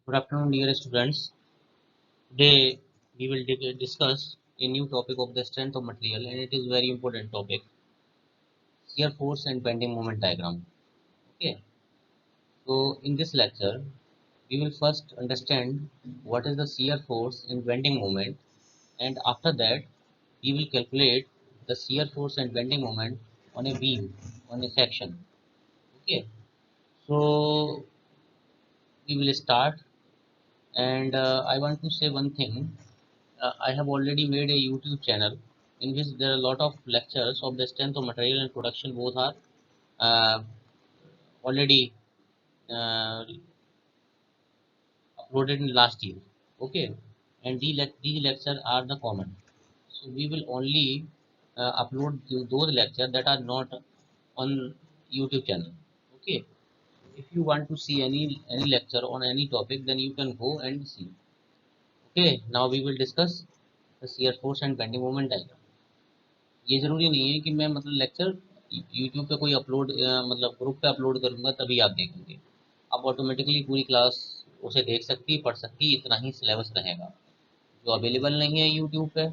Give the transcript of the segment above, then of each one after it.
Good afternoon, dear students. Today we will discuss a new topic of the strength of material, and it is very important topic: shear force and bending moment diagram. Okay. So in this lecture, we will first understand what is the shear force and bending moment, and after that, we will calculate the shear force and bending moment on a beam, on a section. Okay. So we will start, and I want to say one thing. I have already made a YouTube channel in which there are a lot of lectures of the strength of material and production both are uh, already uh, uploaded in last year. Okay, and these lectures are the common. So we will only upload those lectures that are not on YouTube channel. Okay, if you want to see any lecture on any topic, then you can go and see. Okay, now we will discuss the shear force and bending moment diagram. ये ज़रूरी नहीं है कि मैं मतलब lecture YouTube पे कोई upload मतलब ग्रुप पे अपलोड करूँगा तभी आप देखेंगे। आप ऑटोमेटिकली पूरी क्लास उसे देख सकती पढ़ सकती, इतना ही सिलेबस रहेगा। जो अवेलेबल नहीं है यूट्यूब पे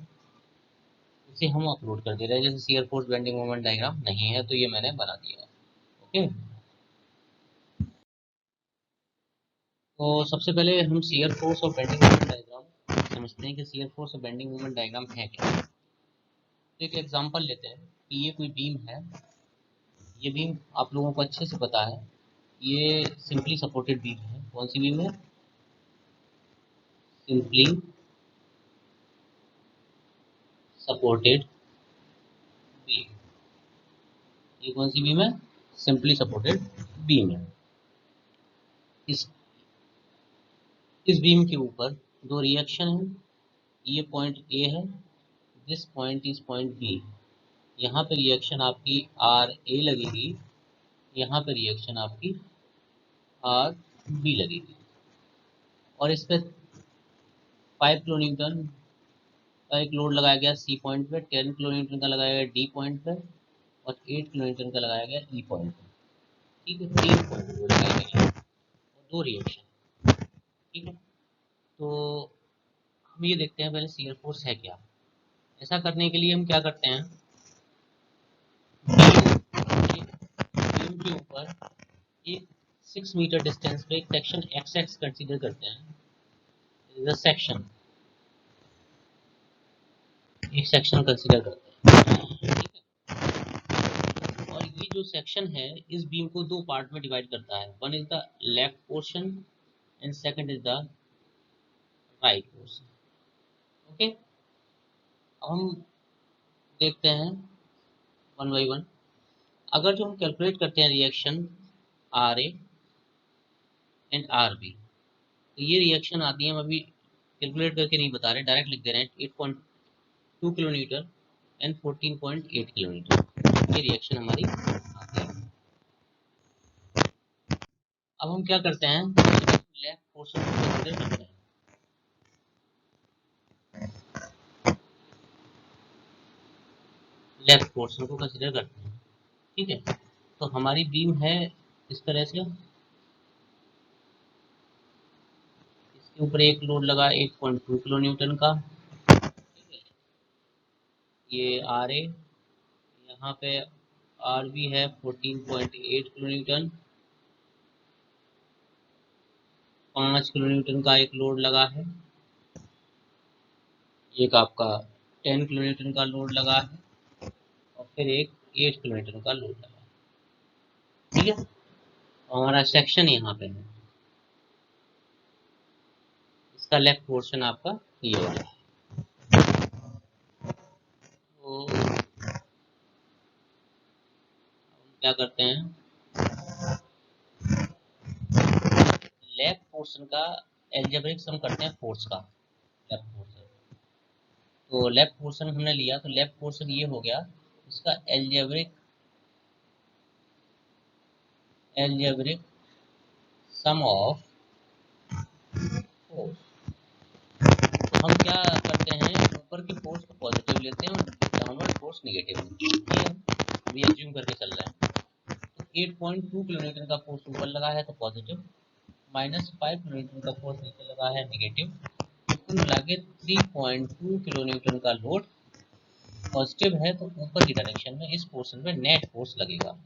उसे हम अपलोड कर दे रहे हैं, जैसे shear force bending moment diagram नहीं है तो ये मैंने बना दिया है। ओके, तो सबसे पहले हम शियर फोर्स और बेंडिंग मोमेंट डायग्राम समझते हैं कि शियर फोर्स और बेंडिंग मोमेंट डायग्राम है क्या। तो एक एग्जांपल लेते हैं कि ये कोई बीम है। ये बीम आप लोगों को अच्छे से पता है, ये सिंपली सपोर्टेड बीम है। कौन सी बीम है? Simply supported beam. ये कौन सी बीम है? सिंपली सपोर्टेड बीम है। इस इस बीम के ऊपर दो रिएक्शन है। ये पॉइंट ए है, this point is point B. यहाँ पे रिएक्शन आपकी आर ए लगेगी, यहाँ पे रिएक्शन आपकी आर बी लगेगी। और इस पे 5 किलो न्यूटन का एक लोड लगाया गया सी पॉइंट पे, 10 किलो न्यूटन का लगाया गया डी पॉइंट पे और 8 किलो न्यूटन का लगाया गया ई पॉइंट पे। ठीक है, 3 पॉइंट लोड लगाए गए हैं और दो रिएक्शन। ठीक है, तो हम ये देखते हैं पहले शियर फोर्स है क्या। ऐसा करने के लिए हम क्या करते हैं, बीम के ऊपर एक 6 मीटर डिस्टेंस पे एक सेक्शन एक्स एक्स कंसीडर करते हैं। सेक्शन एक सेक्शन कंसीडर करते हैं। ठीक है, और ये जो सेक्शन है इस बीम को दो पार्ट में डिवाइड करता है। One is the left portion and second is the right portion. Okay, अब हम देखते हैं वन बाई वन। अगर जो हम कैलकुलेट करते हैं reaction R A and R B, तो ये रिएक्शन आती है, हम अभी कैलकुलेट करके नहीं बता रहे, डायरेक्ट लिख दे रहे हैं। 8.2 kilo Newton and 14.8 kilo Newton ये रिएक्शन हमारी आती है। अब हम क्या करते हैं, लेफ्ट पोर्शन को कंसीडर करते हैं। लेफ्ट पोर्शन को कंसीडर करते हैं। ठीक है, तो हमारी बीम है इस तरह से, इसके ऊपर एक लोड लगा 8.2 किलो न्यूटन का। ठीक है, ये आर ए, यहाँ पे आर बी है 14.8 किलो न्यूटन। 5 किलो न्यूटन का एक लोड लगा है, एक आपका 10 किलो न्यूटन का लोड लगा है और फिर एक 8 किलो न्यूटन का लोड लगा है। ठीक है, तो हमारा सेक्शन यहाँ पे है, इसका लेफ्ट पोर्शन आपका ये वाला है। तो क्या करते हैं, लेफ्ट पोर्शन का एल्जेब्रिक सम करते हैं फोर्स का। लेफ्ट पोर्शन, तो लेफ्ट पोर्शन हमने लिया, तो लेफ्ट पोर्शन ये हो गया, इसका एल्जेब्रिक सम ऑफ फोर्स। तो हम क्या करते हैं, ऊपर की फोर्स को पॉजिटिव लेते हैं और डाउनवर्ड फोर्स नेगेटिव लेते हैं। ये हम अभी एज्यूम करके चल रहे हैं। तो 8.2 किलो न्यूटन का फोर्स ऊपर लगा है तो पॉजिटिव, -5 किलोन्यूटन का फोर्स नीचे लगा है नेगेटिव, तो कुल मिला के 3.2 किलोन्यूटन का लोड पॉजिटिव है, तो ऊपर की डायरेक्शन में इस पोर्शन पे नेट फोर्स लगेगा।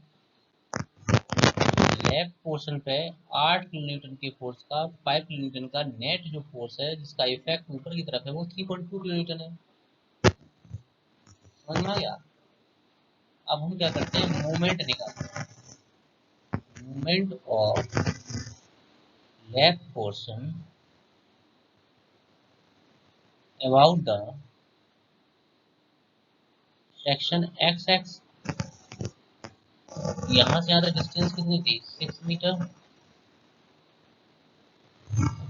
लेफ्ट पोर्शन पे 8 किलोन्यूटन के फोर्स का 5 किलोन्यूटन का नेट जो फोर्स है जिसका इफेक्ट ऊपर की तरफ है वो 3.2 किलोन्यूटन है। समझ में आ गया? अब हम क्या करते हैं, मोमेंट निकालते हैं। Moment of left portion about the section X x, यहाँ से यहाँ तक डिस्टेंस कितनी थी 6 मीटर,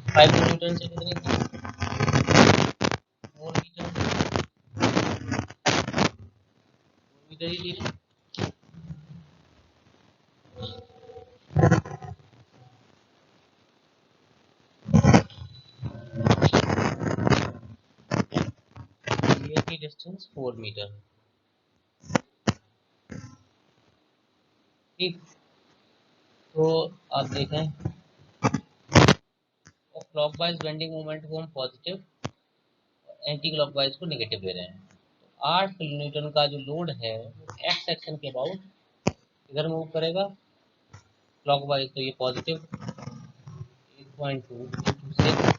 5 किलोमीटर से कितनी थी 4 मीटर, 4 मीटर ही थी। ये थी डिस्टेंस 4 मीटर। ठीक, तो आप देखें क्लॉकवाइज बेंडिंग मोमेंट को हम पॉजिटिव, एंटी क्लॉकवाइज को नेगेटिव ले रहे हैं। तो 8 किलोन्यूटन का जो लोड है वो एक्स सेक्शन के अबाउट इधर मूव करेगा क्लॉकवाइज, तो ये पॉजिटिव 8.2 इंटू 6।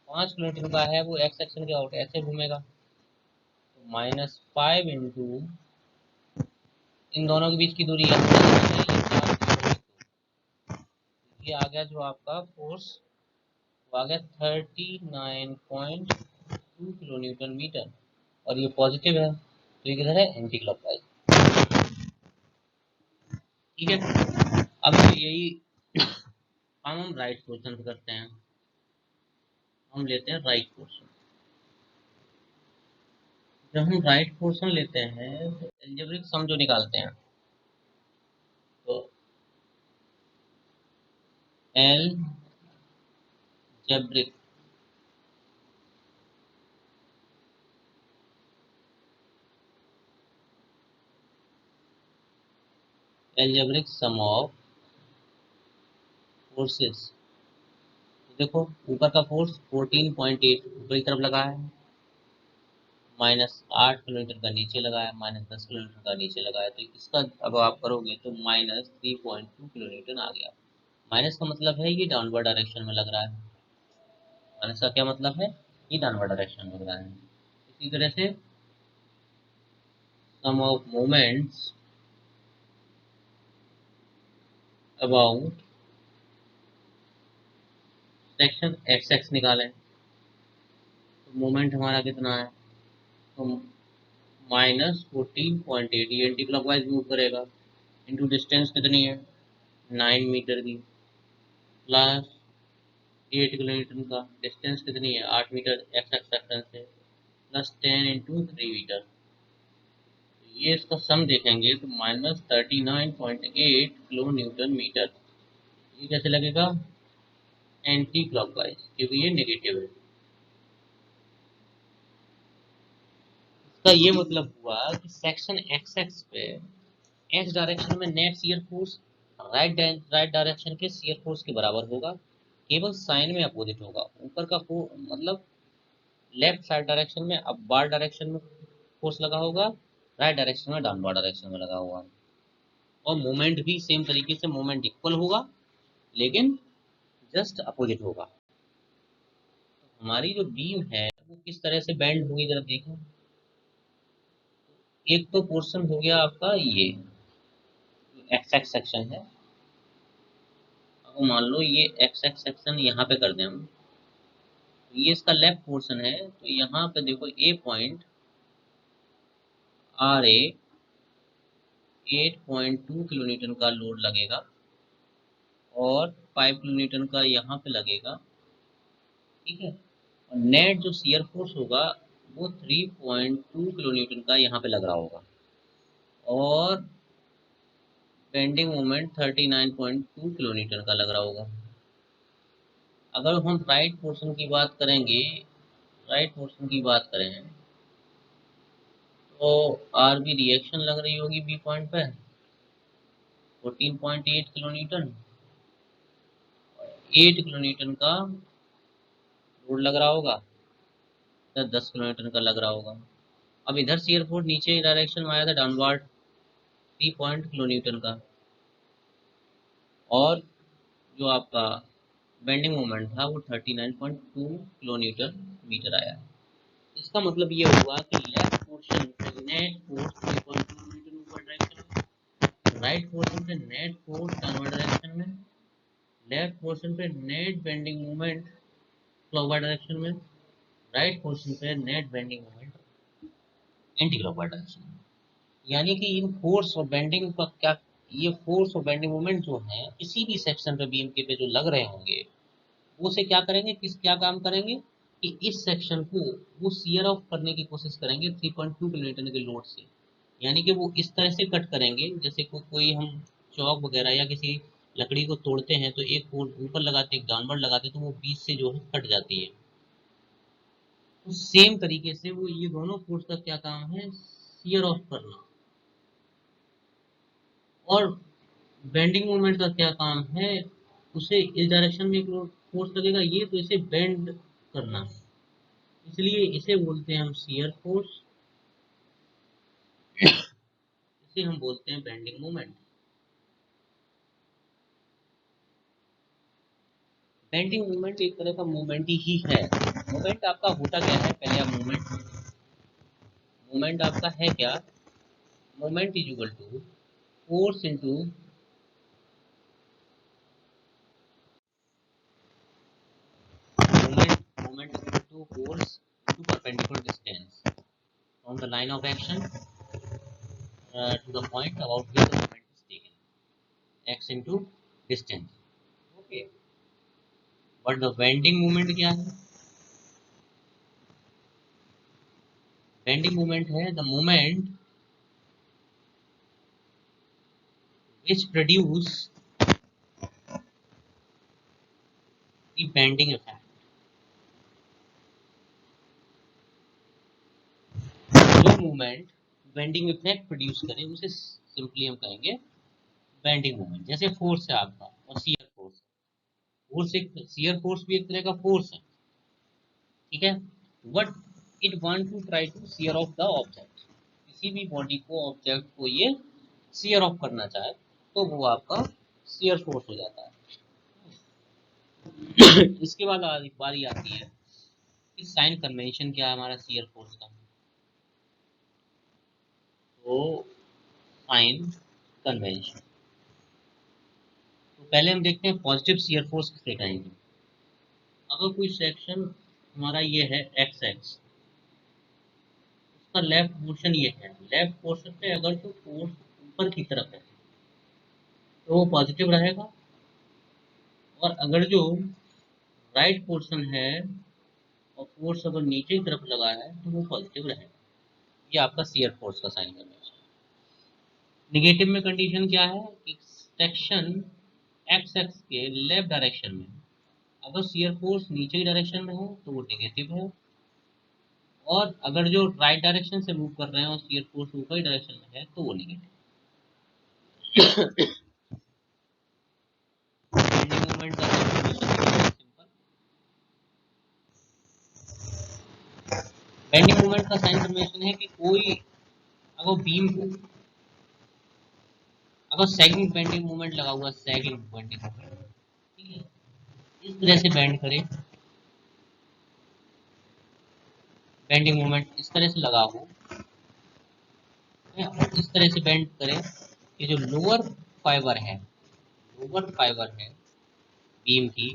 5 किलोमीटर का है वो एक्स सेक्शन के आउट ऐसे घूमेगा, तो -5 इंटू इन दोनों के बीच की दूरी है, ये आ गया जो आपका फोर्स वो आ गया 39.2 किलो न्यूटन मीटर, और ये पॉजिटिव है तो ये किधर है एंटी क्लॉकवाइज। ठीक है, अब यही हम राइट पोर्शन पे करते हैं। हम लेते हैं राइट पोर्शन। जब हम राइट पोर्शन लेते हैं तो एल्जेब्रिक सम जो निकालते हैं, तो algebraic algebraic sum of forces, देखो ऊपर का फोर्स 14.8 ऊपर की तरफ लगा है, -8 किलोमीटर का नीचे लगा है, -10 किलोमीटर का नीचे लगा है, तो इसका अब आप करोगे तो -3.2 किलोमीटर आ गया। माइनस का मतलब है ये डाउनवर्ड डायरेक्शन में लग रहा है, माइनस का क्या मतलब है, ये डाउनवर्ड डायरेक्शन में लग रहा है। इसी तरह से sum of moments about section X X निकालें, तो मोमेंट हमारा कितना है, तो -14.8, ये एंटी क्लॉकवाइज मूव करेगा, इंटू डिस्टेंस कितनी है 9 मीटर की, प्लस 8 किलोमीटर का डिस्टेंस कितनी है 8 मीटर एक्स एक्स सेक्शन से, प्लस 10 इंटू 3 मीटर, ये इसका सम देखेंगे तो -39.8 किलो न्यूटन मीटर। ये कैसे लगेगा एंटी क्लॉकवाइज, क्योंकि ये नेगेटिव है। इसका ये मतलब हुआ कि सेक्शन एक्स एक्स पे एक्स डायरेक्शन में net shear force right direction के शियर फोर्स के बराबर होगा, केवल साइन में अपोजिट होगा। ऊपर का मतलब लेफ्ट साइड डायरेक्शन में अपवर्ड डायरेक्शन में फोर्स लगा होगा, राइट डायरेक्शन में डाउनवर्ड डायरेक्शन में लगा होगा, और मोमेंट भी सेम तरीके से मोमेंट इक्वल होगा लेकिन जस्ट अपोजिट होगा। हमारी जो बीम है वो किस तरह से बेंड होगी जरा देखो। एक तो पोर्शन हो गया आपका ये एक्स एक्स सेक्शन है, अब मान लो ये एक्स एक्स सेक्शन यहाँ पे कर दें हम, तो ये इसका लेफ्ट पोर्शन है, तो यहाँ पे देखो ए पॉइंट आर ए 8.2 किलोन्यूटन का लोड लगेगा और 5 किलोन्यूटन का यहाँ पे लगेगा। ठीक है, और नेट जो शियर फोर्स होगा वो 3.2 किलोन्यूटन का यहाँ पे लग रहा होगा, और बेंडिंग मोमेंट 39.2 किलोन्यूटन का लग रहा होगा। अगर हम राइट पोर्शन की बात करेंगे, राइट पोर्शन की बात करें तो आर बी रिएक्शन लग रही होगी बी पॉइंट पे 14.8 किलो न्यूटन, 8 किलो न्यूटन का लोड लग रहा होगा या 10 किलो न्यूटन का लग रहा होगा। अब इधर शियर फोर्स नीचे डायरेक्शन में आया था डाउनवर्ड 3 पॉइंट किलो न्यूटन का, और जो आपका बेंडिंग मोमेंट था वो 39.2 किलो न्यूटन मीटर आया। इसका मतलब ये हुआ कि लेफ्ट पोर्शन पे नेट फोर्स 3.2 न्यूटन ऊपर डायरेक्शन में, राइट पोर्शन पे नेट फोर्स डाउनवर्ड डायरेक्शन में, लेफ्ट पोर्शन पे net bending moment clockwise direction में, राइट पोर्शन पे net bending moment anti clockwise direction में। यानी कि इन फोर्स और बेंडिंग का क्या, ये फोर्स और बेंडिंग मोमेंट जो है किसी भी सेक्शन पे बीम के पे जो लग रहे होंगे वो से क्या करेंगे, क्या काम करेंगे कि इस सेक्शन को वो शियर ऑफ करने की कोशिश करेंगे 3.2 किलोमीटर के लोड से। यानी कि वो इस तरह से कट करेंगे जैसे कोई हम चौक वगैरह या किसी लकड़ी को तोड़ते हैं तो एक फोर्स ऊपर लगाते एक डाउनवर्ड लगाते तो वो बीच से जो है कट जाती है। तो सेम तरीके से वो ये दोनों फोर्स का क्या काम है, शियर ऑफ करना। और बेंडिंग मोमेंट का क्या काम है, उसे इस डायरेक्शन में एक फोर्स लगेगा ये तो इसे बेंड करना, इसलिए इसे बोलते हैं हम शियर फोर्स, इसे हम बोलते हैं बेंडिंग मोमेंट। बेंडिंग मोमेंट एक तरह का मोमेंट ही है। मोमेंट आपका होता क्या है, पहले आप मोमेंट आपका है क्या, moment is equal to force into moment is equal to force to perpendicular distance from the line of action to the point about where the moment is taken, x into distance. Okay, but the bending moment क्या है, bending moment है the moment which produce the bending effect। जो movement bending effect produce करे उसे simply हम कहेंगे bending movement. जैसे force है आपका और शियर फोर्स, फोर्स एक शियर फोर्स भी एक तरह का फोर्स है, ठीक है। What it want to try to shear off the object, किसी भी बॉडी को ऑब्जेक्ट को ये शियर ऑफ करना चाहे तो वो आपका शियर फोर्स हो जाता है। इसके बाद बारी आती है कि साइन कन्वेंशन क्या है हमारा शियर फोर्स का। तो साइन कन्वेंशन, तो पहले हम देखते हैं पॉजिटिव शियर फोर्स किसे कहेंगे। अगर कोई सेक्शन हमारा ये है एक्स एक्स, उसका लेफ्ट पोर्शन ये है, लेफ्ट पोर्शन पे अगर जो फोर्स ऊपर की तरफ है तो वो पॉजिटिव रहेगा, और अगर जो राइट पोर्शन है और फोर्स अगर नीचे की तरफ लगा है तो वो पॉजिटिव रहेगा। ये आपका शियर फोर्स का साइन कन्वेंशन। निगेटिव में कंडीशन क्या है कि सेक्शन एक्स एक्स के लेफ्ट डायरेक्शन में अगर शियर फोर्स नीचे की डायरेक्शन में है तो वो नेगेटिव है, और अगर जो राइट डायरेक्शन से मूव कर रहे हैं और शियर फोर्स ऊपर की डायरेक्शन में है तो वो नेगेटिव। बेंडिंग मोमेंट का सिंपल, बेंडिंग मोमेंट का साइन कन्वेंशन है कि कोई अगर बीम को अगर सैगिंग बेंडिंग मोमेंट लगा हुआ, सैगिंग बेंडिंग मोमेंट, ठीक है, इस तरह से बेंड करे, बेंडिंग मोमेंट इस तरह से लगा हो, इस तरह से बेंड करे कि जो लोअर फाइबर है, लोअर फाइबर है बीम की,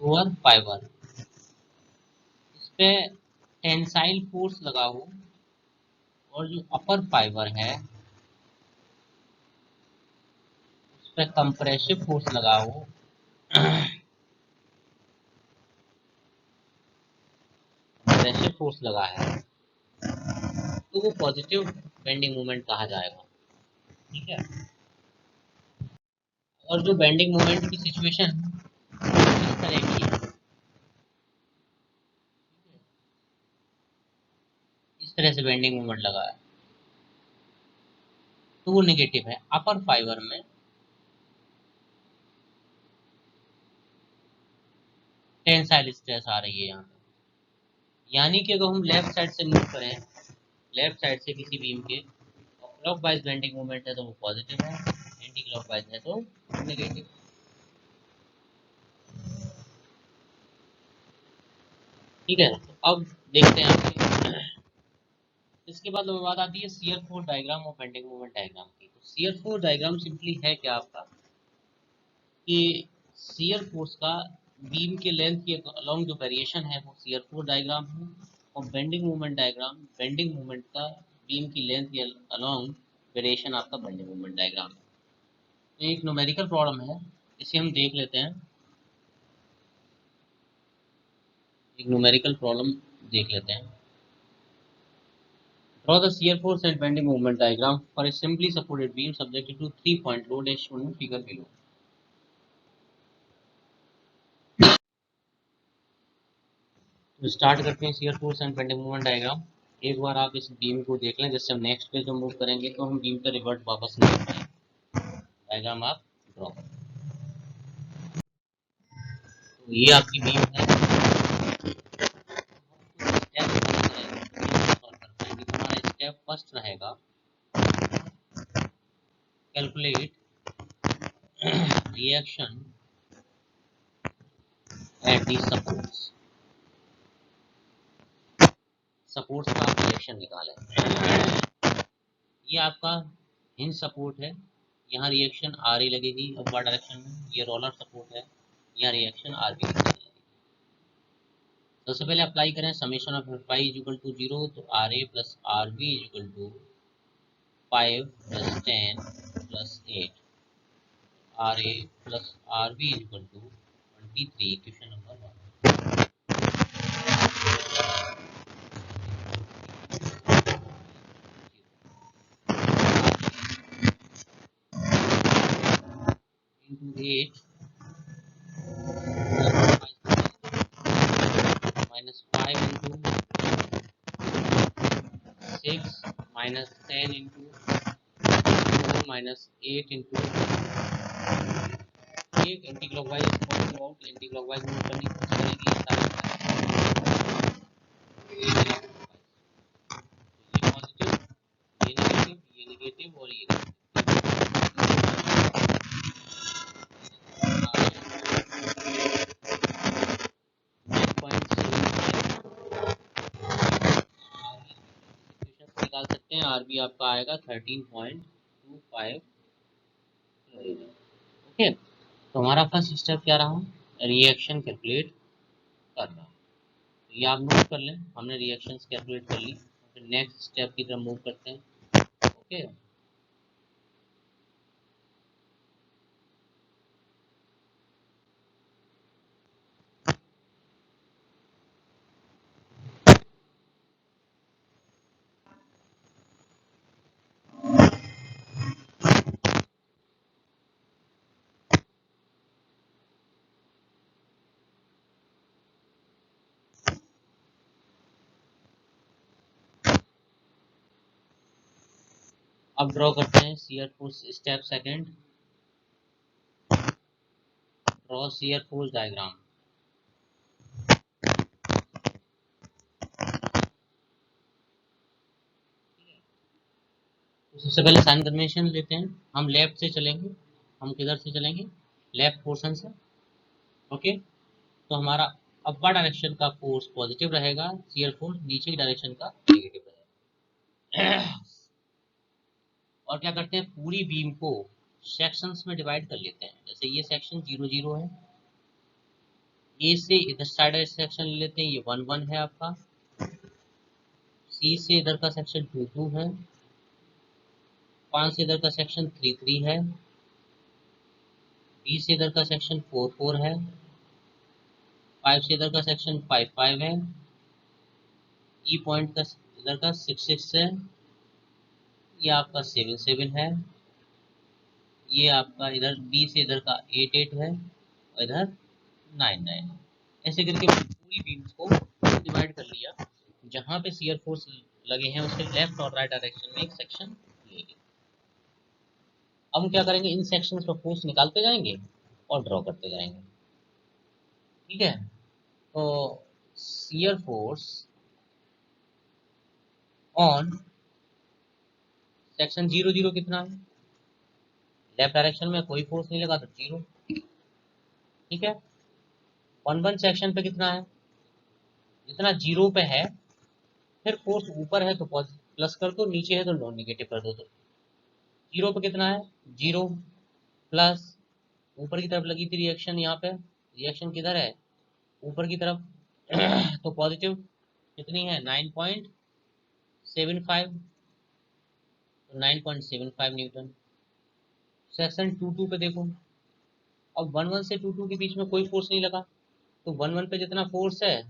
लोअर फाइबर इस पे टेंसाइल फोर्स लगा हो, और जो अपर फाइबर है उस पे कंप्रेसिव फोर्स लगा हो, कंप्रेसिव फोर्स लगा है तो वो पॉजिटिव बेंडिंग मोमेंट कहा जाएगा, ठीक है। और जो बेंडिंग मोमेंट की सिचुएशन इस तरह की है, इस तरह से बेंडिंग मोमेंट लगा है तो वो नेगेटिव है। अपर फाइबर में टेंसाइल स्ट्रेस आ रही है यहाँ पे। यानी कि अगर हम लेफ्ट साइड से मूव करें, लेफ्ट साइड से किसी बीम के क्लॉक वाइज बेंडिंग मोमेंट है तो वो पॉजिटिव है, एंटी क्लॉक वाइज है तो नेगेटिव। ठीक है, तो अब देखते हैं आगे। इसके बाद बात आती है शियर फोर्स डायग्राम और बेंडिंग मोमेंट डायग्राम की। तो शियर फोर्स डायग्राम सिंपली है क्या आपका कि शियर फोर्स का बीम के लेंथ के अलोंग जो वेरिएशन है वो शियर फोर्स डायग्राम है, और bending moment diagram bending moment का बीम की लेंथ के अलोंग वेरिएशन आपका बेंडिंग मोमेंट डायग्राम है। तो एक न्यूमेरिकल प्रॉब्लम है, इसे हम देख लेते हैं। एक न्यूमेरिकल प्रॉब्लम देख लेते हैं। Draw the shear force and bending moment diagram for a simply supported beam subjected to 3-point load as shown in figure below. तो स्टार्ट करते हैं shear force and bending moment diagram. एक बार आप इस beam को देख लें, जिससे हम नेक्स्ट पे जो मूव करेंगे तो हम बीम पे रिवर्ट वापस नहीं करेंगे। डायग्राम आप ड्रॉ करें। तो ये आपकी बीम है। हमारा स्टेप फर्स्ट रहेगा calculate reaction at the supports. Supports का आप रिएक्शन निकालें। ये आपका हिंज सपोर्ट है, यहाँ रिएक्शन आर ई लगेगी अपवर्ड डायरेक्शन में। ये रोलर सपोर्ट है, यहाँ रिएक्शन आर बी लगेगी। सबसे पहले अप्लाई करें summation of F I is equal to 0, तो R A plus R B is equal to 5 plus 10 plus 8, R A plus R B is equal to 23, question number 1। into 8 minus 5 into 6 minus 10 into 4 minus 8 into 8 anti clockwise out anti clockwise move करनी पड़ेगी। ये positive, ये negative, ये negative और ये निकाल सकते हैं। आर बी आपका आएगा 13.25। ओके, तो हमारा फर्स्ट स्टेप क्या रहा, रिएक्शन कैलकुलेट करना। तो ये आप नोट कर लें, हमने रिएक्शंस कैलकुलेट कर ली। फिर नेक्स्ट स्टेप की तरफ मूव करते हैं। ओके, अब ड्रॉ करते हैं shear force step second. Draw shear force diagram. सबसे पहले साइन कन्वेंशन लेते हैं। हम लेफ्ट से चलेंगे, हम किधर से चलेंगे, लेफ्ट पोर्शन से। ओके, तो हमारा अपर डायरेक्शन का फोर्स पॉजिटिव रहेगा, शियर फोर्स नीचे की डायरेक्शन का नेगेटिव रहेगा। और क्या करते हैं, पूरी बीम को सेक्शंस में डिवाइड कर लेते हैं। जैसे ये सेक्शन 0 0 है, ए से इधर साइड सेक्शन ले लेते हैं, ये 1 1 है आपका। सी से इधर का सेक्शन 2 2 है। 5 से इधर का सेक्शन 3 3 है। बी से इधर का सेक्शन 4 4 है। 5 से इधर का सेक्शन 5 5 है। ई पॉइंट का इधर का 6 6 है। ये आपका 7 7 है। ये आपका इधर बी से इधर का 8 8 है, और इधर 9 9 है। ऐसे करके पूरी बीम्स को डिवाइड कर लिया। जहां पे शियर फोर्स लगे हैं उसके लेफ्ट और राइट डायरेक्शन में एक सेक्शन ले लिया। अब हम क्या करेंगे, इन सेक्शंस पर फोर्स निकालते जाएंगे और ड्रॉ करते जाएंगे। ठीक है, तो शियर फोर्स ऑन सेक्शन 0 0 कितना है? लेफ्ट डायरेक्शन में कोई फोर्स नहीं लगा तो 0। ठीक है। 1 1 सेक्शन पे कितना है? जितना 0 पे है, फिर फोर्स ऊपर है तो प्लस कर दो, नीचे है तो नॉन नेगेटिव कर दो। तो 0 पे कितना है? 0 प्लस ऊपर की तरफ लगी थी रिएक्शन, यहाँ पे रिएक्शन किधर है? ऊपर की तरफ। तो पॉजिटिव कितनी है? 9.75। तो 9.75 न्यूटन। सेक्शन 2 पे देखो, अब 1 1 से 2 के बीच में कोई फोर्स नहीं लगा, तो 1 1 पे जितना फोर्स है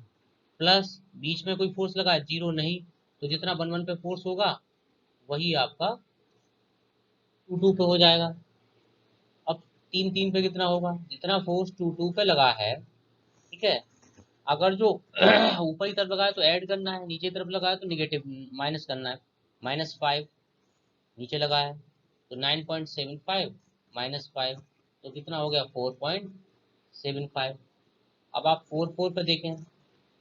प्लस बीच में कोई फोर्स लगा है 0 नहीं, तो जितना 1 1 पे फोर्स होगा वही आपका 2 पे हो जाएगा। अब 3 3 पे कितना होगा? जितना फोर्स 2 पे लगा है, ठीक है, अगर जो ऊपर की तरफ लगा है तो ऐड करना है, नीचे तरफ लगा है तो निगेटिव माइनस करना है। -5 नीचे लगा है तो 9.75 -5 तो कितना हो गया? 4.75। अब आप 4 4 पे देखें,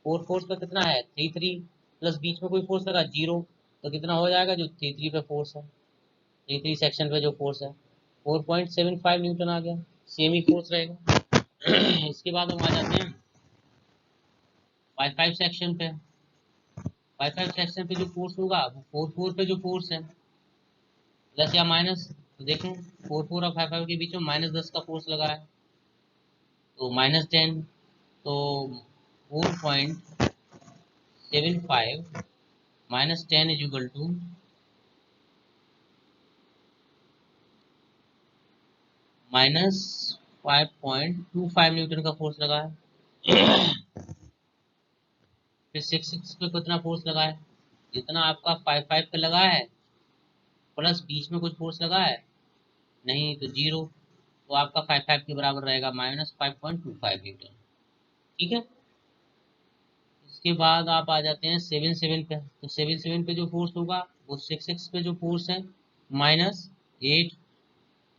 4 फोर्स पे कितना है? 3 3 प्लस बीच में कोई फोर्स लगा 0, तो कितना हो जाएगा? जो 3 3 पे फोर्स है, 3 3 सेक्शन पे जो फोर्स है 4.75 न्यूटन आ गया। सेम ही फोर्स रहेगा। इसके बाद हम आ जाते हैं 5 5 सेक्शन पे। 5 5 सेक्शन पे जो फोर्स होगा वो 4 4 पे जो फोर्स है प्लस या माइनस, तो देखें 4 4 और 5 5 के बीच में -10 का फोर्स लगा है, तो -10, तो 4.75 -10 इज इक्वल टू -5.25 न्यूटन का फोर्स लगा है। फिर 6 6 पे कितना फोर्स लगा है? जितना आपका 5 5 पे लगा है प्लस बीच में कुछ फोर्स लगा है नहीं, तो 0, तो आपका 5 5 के बराबर रहेगा -5.25 न्यूटन। ठीक है। इसके बाद आप आ जाते हैं 7 7 पे। तो 7 7 पे जो फोर्स होगा वो 6 6 पे जो फोर्स है -8,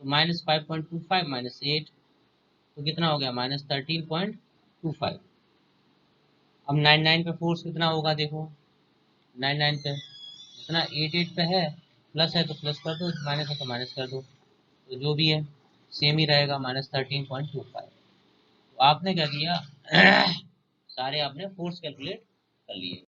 तो -5.25 -8 तो कितना हो गया? -13.25। अब 9 9 पे फोर्स कितना होगा? देखो 9 9 पे जितना 8 8 पे है, प्लस है तो प्लस कर दो, माइनस है तो माइनस कर दो, तो जो भी है सेम ही रहेगा -13.25। तो आपने क्या किया? सारे आपने फोर्स कैलकुलेट कर लिए।